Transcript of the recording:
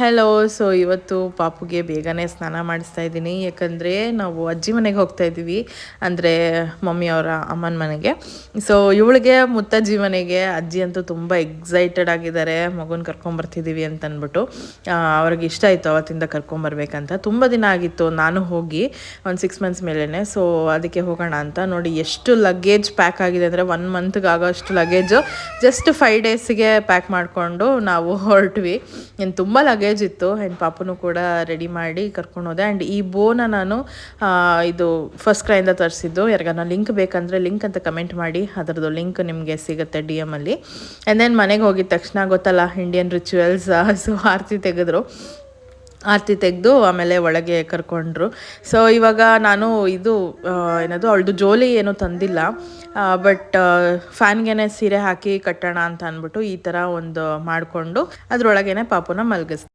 Hello. So ಇವತ್ತು ಪಾಪುಗೆ ಬೇಗನೆ ಸ್ನಾನ ಮಾಡಿಸ್ತಾ ಇದ್ದೀನಿ, ಯಾಕಂದರೆ ನಾವು ಅಜ್ಜಿ ಮನೆಗೆ ಹೋಗ್ತಾ ಇದ್ದೀವಿ, ಅಂದರೆ ಮಮ್ಮಿಯವರ ಅಮ್ಮನ ಮನೆಗೆ. ಸೊ ಇವಳಿಗೆ ಮುತ್ತಜ್ಜಿ ಮನೆಗೆ. ಅಜ್ಜಿ ಅಂತೂ ತುಂಬ ಎಕ್ಸೈಟೆಡ್ ಆಗಿದ್ದಾರೆ, ಮಗುನ ಕರ್ಕೊಂಬರ್ತಿದ್ದೀವಿ ಅಂತ ಅಂದ್ಬಿಟ್ಟು. ಅವ್ರಿಗೆ ಇಷ್ಟ ಆಯಿತು ಅವತ್ತಿಂದ ಕರ್ಕೊಂಬರ್ಬೇಕಂತ. ತುಂಬ ದಿನ ಆಗಿತ್ತು ನಾನು ಹೋಗಿ, ಒಂದು 6 ಮಂತ್ಸ್ ಮೇಲೇ. ಸೊ ಅದಕ್ಕೆ ಹೋಗೋಣ ಅಂತ. ನೋಡಿ ಎಷ್ಟು ಲಗೇಜ್ ಪ್ಯಾಕ್ ಆಗಿದೆ ಅಂದರೆ 1 ಮಂತ್ಗೆ ಆಗೋಷ್ಟು ಲಗೇಜು ಜಸ್ಟ್ 5 ಡೇಸಿಗೆ ಪ್ಯಾಕ್ ಮಾಡಿಕೊಂಡು ನಾವು ಹೊರಟ್ವಿ. ಇನ್ನು ತುಂಬ ಲಗೇಜ್ ಇತ್ತು. ಆ್ಯಂಡ್ ಪಾಪನು ಕೂಡ ರೆಡಿ ಮಾಡಿ ಕರ್ಕೊಂಡು ಹೋದೆ. ಆ್ಯಂಡ್ ಈ ಬೋನ ನಾನು ಇದು ಫಸ್ಟ್ ಕ್ರೈಯಿಂದ ತರಿಸಿದ್ದು. ಯಾರಿಗಾನ ಲಿಂಕ್ ಬೇಕಂದರೆ ಲಿಂಕ್ ಅಂತ ಕಮೆಂಟ್ ಮಾಡಿ, ಅದರದ್ದು ಲಿಂಕ್ ನಿಮಗೆ ಸಿಗುತ್ತೆ DM ಅಲ್ಲಿ. ಆ್ಯಂಡ್ ದೆನ್ ಮನೆಗೆ ಹೋಗಿದ ತಕ್ಷಣ ಗೊತ್ತಲ್ಲ ಇಂಡಿಯನ್ ರಿಚುವಲ್ಸ್. ಸೊ ಆರತಿ ತೆಗೆದು ಆಮೇಲೆ ಒಳಗೆ ಕರ್ಕೊಂಡ್ರು. ಸೊ ಇವಾಗ ನಾನು ಇದು ಏನದು ಅವಳದು ಜೋಲಿ ಏನೂ ತಂದಿಲ್ಲ, ಬಟ್ ಫ್ಯಾನ್ಗೆ ಸೀರೆ ಹಾಕಿ ಕಟ್ಟೋಣ ಅಂತ ಅಂದ್ಬಿಟ್ಟು ಈ ಥರ ಒಂದು ಮಾಡಿಕೊಂಡು ಅದರೊಳಗೇ ಪಾಪುನ ಮಲಗಿಸ್ತೀನಿ.